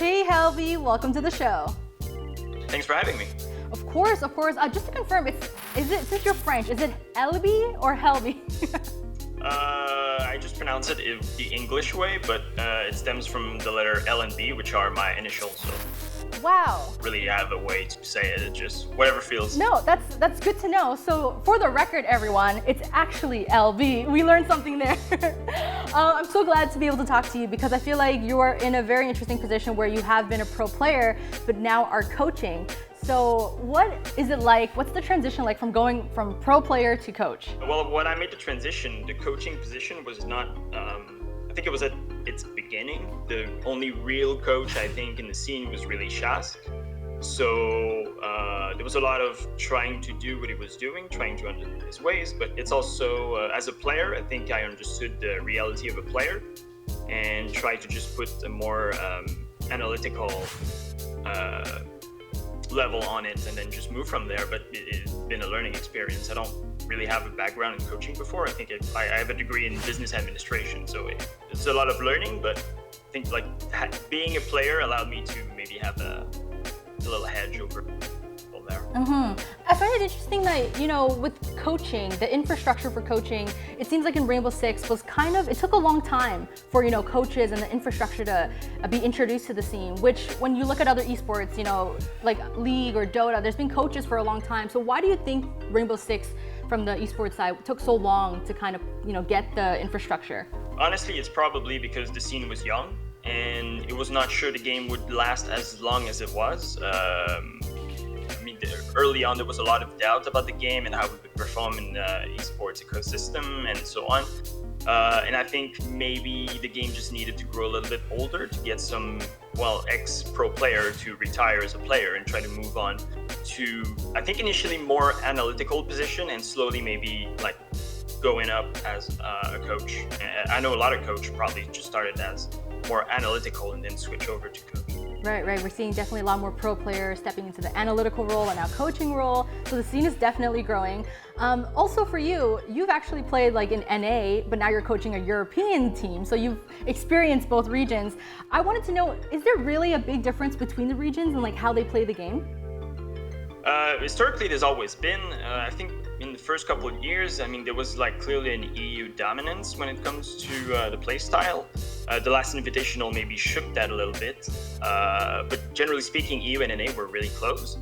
Hey Helbee, welcome to the show. Thanks for having me. Of course. Just to confirm, since you're French, is it Helbee or Helbee? I just pronounce it the English way, but it stems from the letter L and B, which are my initials. So Wow. really have a way to say it. It's just whatever feels. No, that's good to know. So for the record, everyone, it's actually LB. We learned something there. I'm so glad to be able to talk to you because I feel like you are in a very interesting position where you have been a pro player, but now are coaching. So what is it like? What's the transition like from going from pro player to coach? Well, when I made the transition, the coaching position was not, I think it was at its beginning. The only real coach, I think, in the scene was really Shask. So there was a lot of trying to do what he was doing, trying to understand his ways, but it's also, as a player, I think I understood the reality of a player and tried to just put a more analytical level on it and then just move from there. But it's been a learning experience. I don't really have a background in coaching before. I think I have a degree in business administration, so it's a lot of learning, but I think like being a player allowed me to maybe have a little hedge over people there. I find it interesting that, with coaching, the infrastructure for coaching, it seems like in Rainbow Six was it took a long time for, coaches and the infrastructure to be introduced to the scene, which when you look at other esports, like League or Dota, there's been coaches for a long time. So why do you think Rainbow Six from the esports side took so long to get the infrastructure? Honestly, it's probably because the scene was young and it was not sure the game would last as long as it was. Early on, there was a lot of doubt about the game and how we would perform in the esports ecosystem and so on. And I think maybe the game just needed to grow a little bit older to get some, ex-pro player to retire as a player and try to move on to, I think initially more analytical position and slowly maybe like going up as a coach. I know a lot of coaches probably just started as more analytical and then switch over to coach. Right. We're seeing definitely a lot more pro players stepping into the analytical role and now coaching role. So the scene is definitely growing. Also for you, you've actually played like in NA, but now you're coaching a European team. So you've experienced both regions. I wanted to know, is there really a big difference between the regions and like how they play the game? Historically, there's always been. I think in the first couple of years, there was like clearly an EU dominance when it comes to the play style. The last Invitational maybe shook that a little bit, but generally speaking, EU and NA were really close.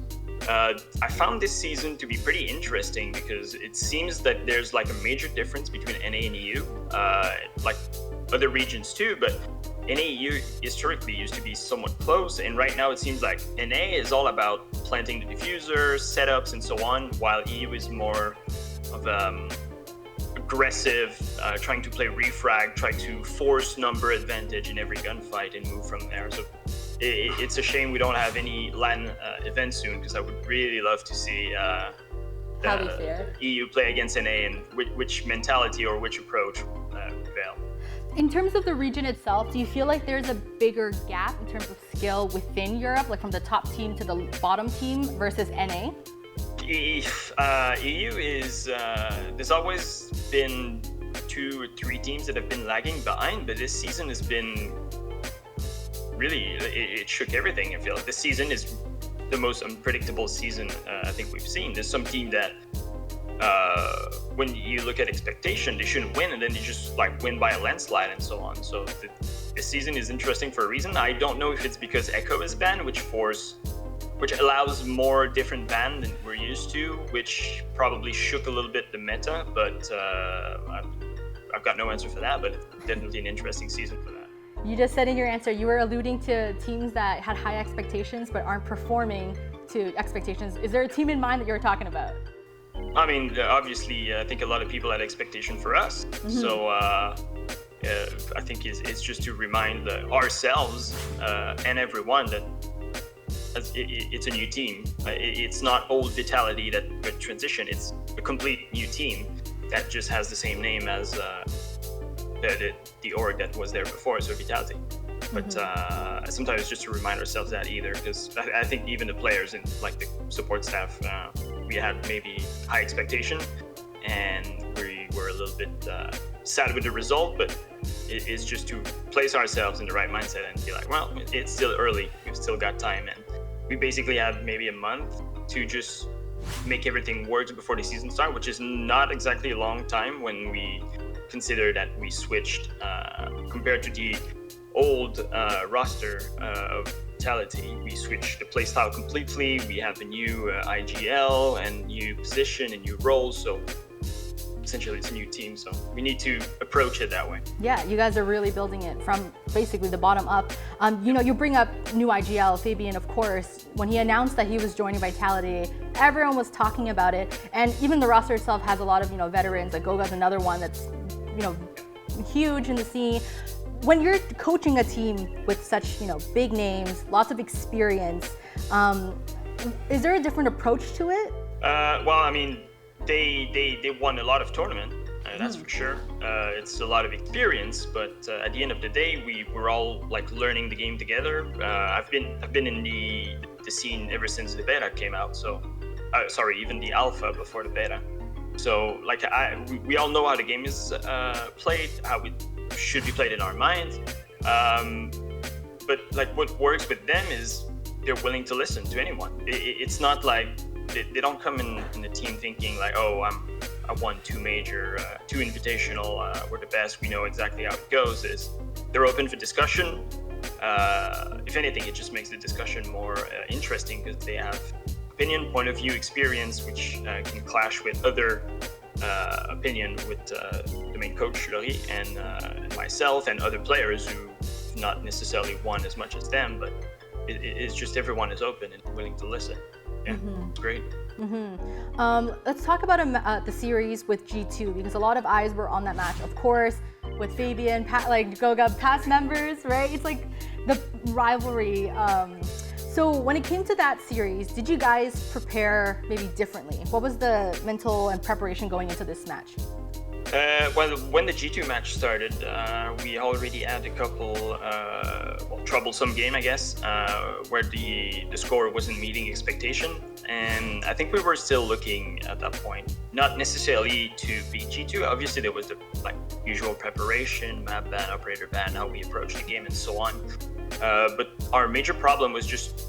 I found this season to be pretty interesting because it seems that there's like a major difference between NA and EU, like other regions too, but NA-EU historically used to be somewhat close, and right now it seems like NA is all about planting the diffuser, setups, and so on, while EU is more of aggressive, trying to play refrag, try to force number advantage in every gunfight and move from there. So it's a shame we don't have any LAN events soon, because I would really love to see the EU play against NA and which mentality or which approach prevail. In terms of the region itself, do you feel like there's a bigger gap in terms of skill within Europe, like from the top team to the bottom team versus NA? EU is, there's always been 2 or 3 teams that have been lagging behind, but this season has been really, it shook everything. I feel like this season is the most unpredictable season I think we've seen. There's some team that when you look at expectation, they shouldn't win, and then they just like win by a landslide and so on. So this season is interesting for a reason. I don't know if it's because Echo is banned, which allows more different ban than we're used to, which probably shook a little bit the meta, but I've got no answer for that, but it's definitely an interesting season for that. You just said in your answer, you were alluding to teams that had high expectations but aren't performing to expectations. Is there a team in mind that you're talking about? Obviously, I think a lot of people had expectation for us. Mm-hmm. So I think it's just to remind ourselves and everyone that it's a new team. It's not old Vitality that could transition. It's a complete new team that just has the same name as the org that was there before, so Vitality. But sometimes just to remind ourselves that either, because I think even the players and like the support staff, we had maybe high expectation, and we were a little bit sad with the result. But is just to place ourselves in the right mindset and be like, well, it's still early, we've still got time, and we basically have maybe a month to just make everything work before the season starts, which is not exactly a long time when we consider that we switched compared to the old roster of Vitality. We switched the playstyle completely. We have a new IGL and new position and new roles, so essentially it's a new team, so we need to approach it that way. Yeah, you guys are really building it from basically the bottom up. You know, you bring up new IGL, Fabian, of course. When he announced that he was joining Vitality, everyone was talking about it, and even the roster itself has a lot of, you know, veterans. Like Goga's another one that's, you know, huge in the scene. When you're coaching a team with such, you know, big names, lots of experience, is there a different approach to it? Well, I mean, they won a lot of tournament, that's for sure. It's a lot of experience, but at the end of the day, we were all like learning the game together. I've been in the scene ever since the beta came out. So, sorry, even the alpha before the beta. So like we all know how the game is played, how it should be played in our minds. But like what works with them is they're willing to listen to anyone. It's not like they don't come in the team thinking like, oh, I won 2 major, 2 invitational, we're the best, we know exactly how it goes. They're open for discussion. If anything, it just makes the discussion more interesting because they have opinion, point of view, experience, which can clash with other opinion with the main coach, Laurie, and myself and other players who not necessarily won as much as them, but it's just everyone is open and willing to listen. Yeah, it's great. Let's talk about the series with G2, because a lot of eyes were on that match. Of course, with Fabian, like Goga, past members, right? It's like the rivalry. So when it came to that series, did you guys prepare maybe differently? What was the mental and preparation going into this match? Well, when the G2 match started, we already had a couple troublesome game, I guess, where the score wasn't meeting expectation, and I think we were still looking at that point, not necessarily to beat G2. Obviously, there was the like usual preparation, map ban, operator ban, how we approach the game, and so on. But our major problem was just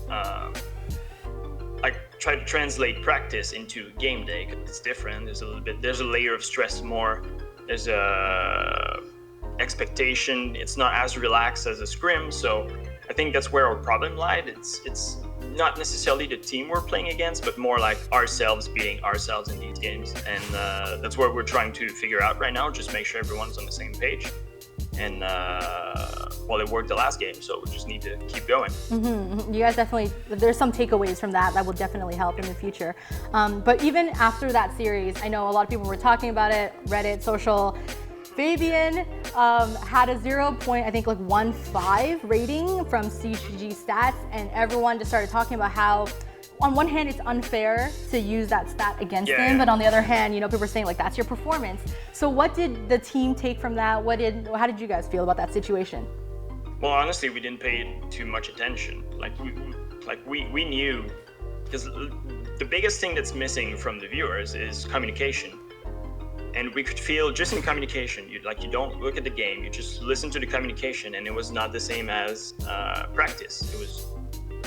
like try to translate practice into game day, because it's different. There's a layer of stress more. There's a expectation. It's not as relaxed as a scrim. So I think that's where our problem lied. It's not necessarily the team we're playing against, but more like ourselves beating ourselves in these games. And that's what we're trying to figure out right now. Just make sure everyone's on the same page. And well, it worked the last game, so we just need to keep going. You guys definitely, there's some takeaways from that will definitely help in the future. But even after that series, I know a lot of people were talking about it, Reddit, social. Fabian had a 0.15 rating from CGG stats, and everyone just started talking about how, on one hand, it's unfair to use that stat against him, but on the other hand, you know, people were saying like that's your performance. So what did the team take from that? How did you guys feel about that situation? Well, honestly, we didn't pay too much attention. We knew, because the biggest thing that's missing from the viewers is communication. And we could feel just in communication, you don't look at the game, you just listen to the communication, and it was not the same as practice. It was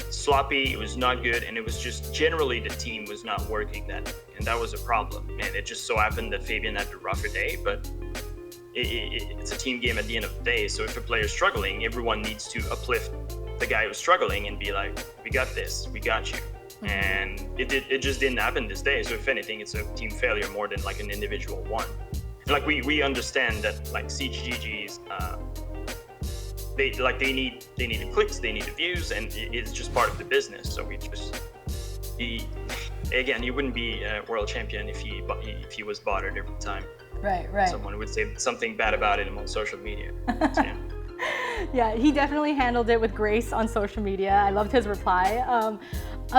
sloppy, it was not good, and it was just generally the team was not working that, and that was a problem. And it just so happened that Fabian had a rougher day, but it's a team game at the end of the day. So if a player's struggling, everyone needs to uplift the guy who's struggling and be like, we got this, we got you. And it just didn't happen this day. So if anything, it's a team failure more than like an individual one. And like we understand that like CGGs, they need the clicks, they need the views, and it's just part of the business. So we just he wouldn't be a world champion if he was bothered every time. Right. Someone would say something bad about him on social media. So, yeah. Yeah, he definitely handled it with grace on social media. I loved his reply.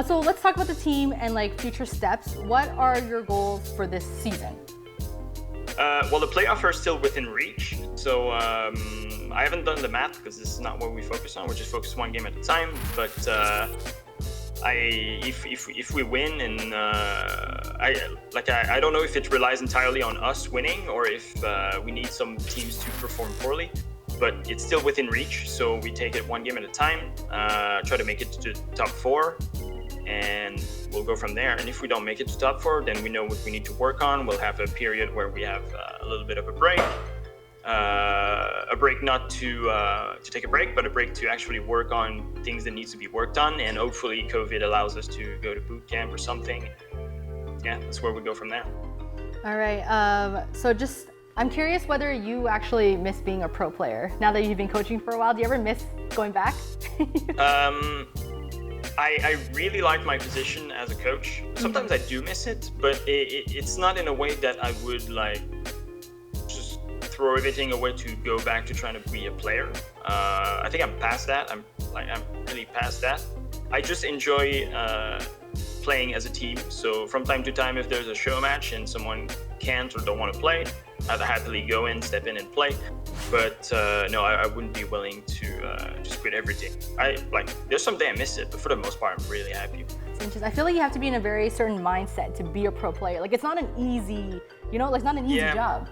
So let's talk about the team and like future steps. What are your goals for this season? Well, the playoffs are still within reach. So I haven't done the math because this is not what we focus on. We just focus one game at a time. But if we win, and I don't know if it relies entirely on us winning or if we need some teams to perform poorly. but it's still within reach. So we take it one game at a time, try to make it to top 4, and we'll go from there. And if we don't make it to top 4, then we know what we need to work on. We'll have a period where we have a little bit of a break. A break not to take a break, but a break to actually work on things that needs to be worked on. And hopefully COVID allows us to go to boot camp or something. Yeah, that's where we go from there. All right. So I'm curious whether you actually miss being a pro player now that you've been coaching for a while. Do you ever miss going back? I really like my position as a coach. Sometimes I do miss it, but it's not in a way that I would like just throw everything away to go back to trying to be a player. I think I'm past that. I'm really past that. I just enjoy playing as a team. So from time to time, if there's a show match and someone can't or don't want to play, I'd happily go in, step in and play. But no, I wouldn't be willing to just quit everything. There's someday I miss it, but for the most part, I'm really happy. It's interesting. I feel like you have to be in a very certain mindset to be a pro player. Like it's not an easy, it's not an easy job.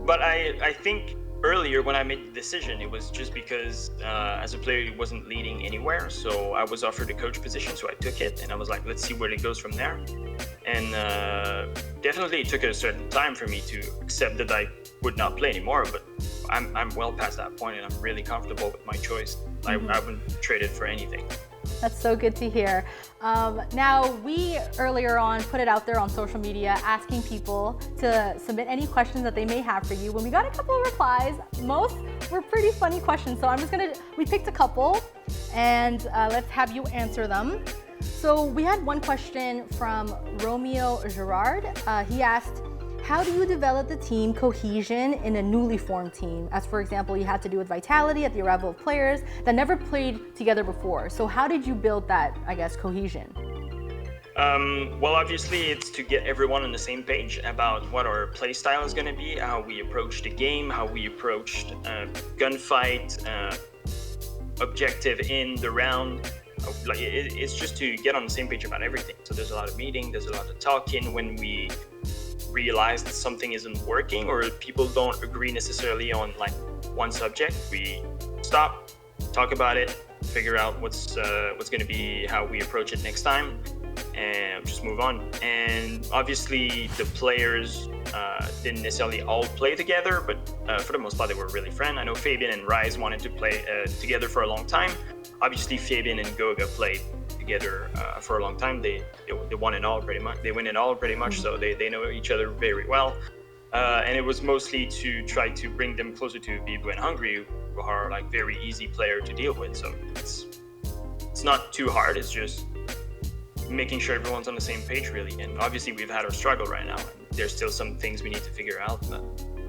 But I think earlier when I made the decision, it was just because as a player, it wasn't leading anywhere. So I was offered a coach position, so I took it, and I was like, let's see where it goes from there. And definitely it took a certain time for me to accept that I would not play anymore, but I'm well past that point, and I'm really comfortable with my choice. I wouldn't trade it for anything. That's so good to hear. Now, we earlier on put it out there on social media asking people to submit any questions that they may have for you. When we got a couple of replies, most were pretty funny questions. So we picked a couple and let's have you answer them. So we had one question from Romeo Gerard. He asked, how do you develop the team cohesion in a newly formed team? As for example, you had to do with Vitality at the arrival of players that never played together before. So how did you build that, cohesion? Well, obviously it's to get everyone on the same page about what our play style is going to be, how we approach the game, how we approached gunfight, objective in the round. It's just to get on the same page about everything. So there's a lot of meeting, there's a lot of talking when we realize that something isn't working or people don't agree necessarily on one subject. We stop, talk about it, figure out what's going to be how we approach it next time, and just move on. And obviously the players didn't necessarily all play together, but for the most part they were really friends. I know Fabian and Rise wanted to play together for a long time. Obviously Fabian and Goga played together for a long time. They won it all pretty much. They win it all pretty much. So they know each other very well. And it was mostly to try to bring them closer to Bibu and Hungry, who are very easy player to deal with. So it's not too hard. It's just making sure everyone's on the same page really. And obviously we've had our struggle right now. There's still some things we need to figure out, but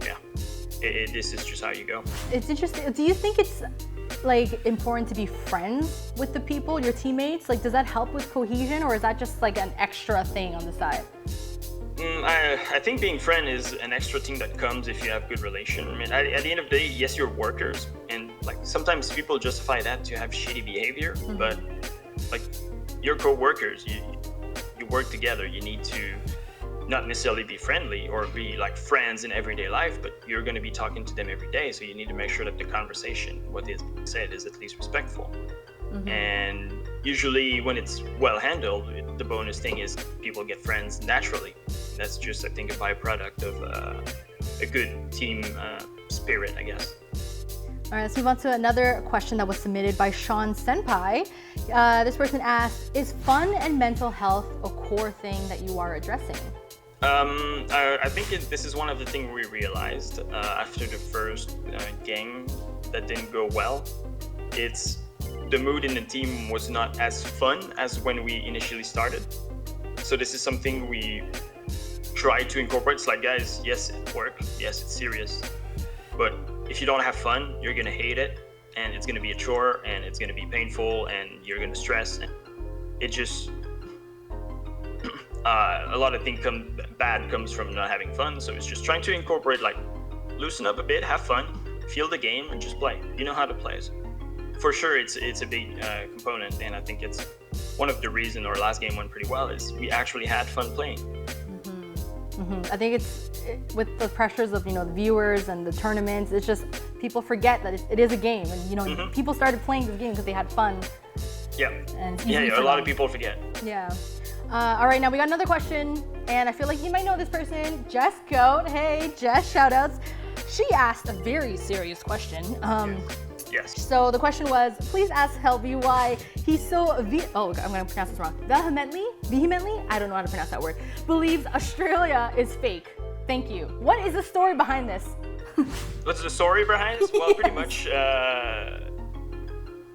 yeah, this is just how you go. It's interesting. Do you think it's important to be friends with the people, your teammates? Does that help with cohesion, or is that just an extra thing on the side? I think being friend is an extra thing that comes if you have good relation. I mean, at the end of the day, yes, you're workers, and sometimes people justify that to have shitty behavior, but you're co-workers. You work together. You need to not necessarily be friendly or be friends in everyday life, but you're going to be talking to them every day. So you need to make sure that the conversation, what is said, is at least respectful. And usually when it's well handled, the bonus thing is people get friends naturally. That's just, I think, a byproduct of a good team spirit, I guess. All right, let's move on to another question that was submitted by Sean Senpai. This person asked, is fun and mental health a core thing that you are addressing? I think this is one of the things we realized after the first game that didn't go well. It's the mood in the team was not as fun as when we initially started. So this is something we try to incorporate. It's guys, yes, it works. Yes, it's serious. But if you don't have fun, you're going to hate it. And it's going to be a chore. And it's going to be painful. And you're going to stress. And it just... a lot of things bad comes from not having fun. So it's just trying to incorporate, loosen up a bit, have fun, feel the game, and just play. You know how to play. So for sure, it's a big component, and I think it's one of the reasons our last game went pretty well is we actually had fun playing. I think with the pressures of, the viewers and the tournaments, it's just people forget that it is a game, and people started playing this game because they had fun. Yeah. And a lot of people forget. Yeah. All right, now we got another question, and I feel like you might know this person, Jess Goat. Hey, Jess, shout outs. She asked a very serious question. Yes. So the question was, please ask Helbee why he's so, I'm gonna pronounce this wrong, vehemently, I don't know how to pronounce that word, believes Australia is fake. Thank you. What is the story behind this? What's the story behind this? Well, pretty much,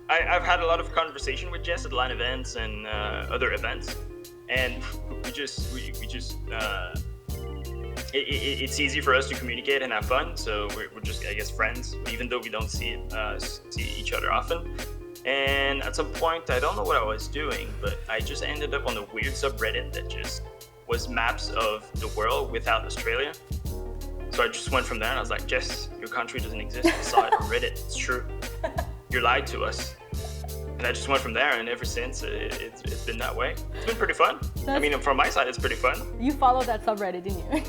I've had a lot of conversation with Jess at LAN events and other events, and it's easy for us to communicate and have fun, so we're just, I guess, friends, even though we don't see each other often. And at some point, I don't know what I was doing, but I just ended up on a weird subreddit that just was maps of the world without Australia. So I just went from there, and I was like, Jess, your country doesn't exist. I saw it on Reddit. It's true. You lied to us. And I just went from there, and ever since, it's been that way. It's been pretty fun. I mean, from my side, it's pretty fun. You followed that subreddit, didn't you?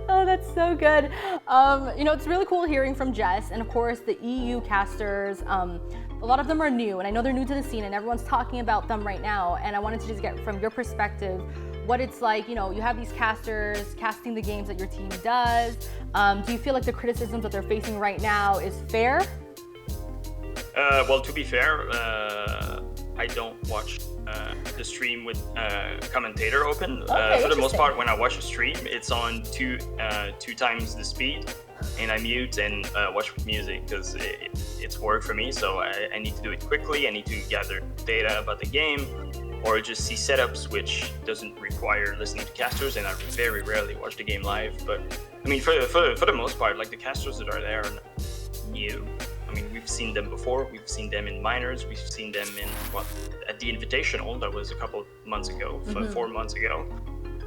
Oh, that's so good. It's really cool hearing from Jess, and of course, the EU casters. A lot of them are new, and I know they're new to the scene, and everyone's talking about them right now. And I wanted to just get from your perspective what it's like. You have these casters casting the games that your team does. Do you feel like the criticisms that they're facing right now is fair? Well, to be fair, I don't watch the stream with commentator open. For the most part, when I watch a stream, it's on two times the speed, and I mute and watch with music because it's work for me. So I need to do it quickly. I need to gather data about the game, or just see setups, which doesn't require listening to casters. And I very rarely watch the game live. But I mean, for the most part, like the casters that are there are not new. I mean, we've seen them before. We've seen them in minors. We've seen them at the Invitational. That was a couple months ago, 4 months ago.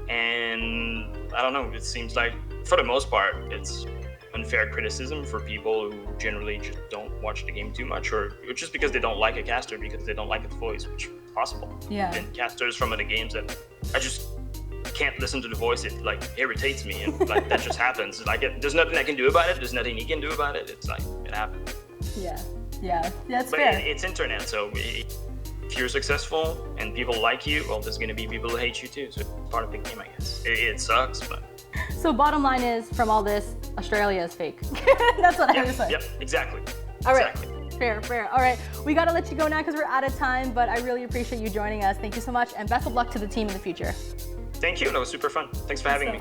And I don't know. It seems like, for the most part, it's unfair criticism for people who generally just don't watch the game too much, or just because they don't like a caster because they don't like its voice, which is possible. Yeah. And casters from other games that I just can't listen to the voice, it like irritates me, and like that just happens. Like there's nothing I can do about it. There's nothing he can do about it. It's like it happens. Yeah, that's but fair. It's internet, so if you're successful and people like you, well, there's gonna be people who hate you too. So it's part of the game, I guess. It sucks, but. So bottom line is, from all this, Australia is fake. That's what I was saying. Yep, exactly. All right. Fair. All right, we gotta let you go now because we're out of time, but I really appreciate you joining us. Thank you so much, and best of luck to the team in the future. Thank you, that was super fun. Thanks for having me.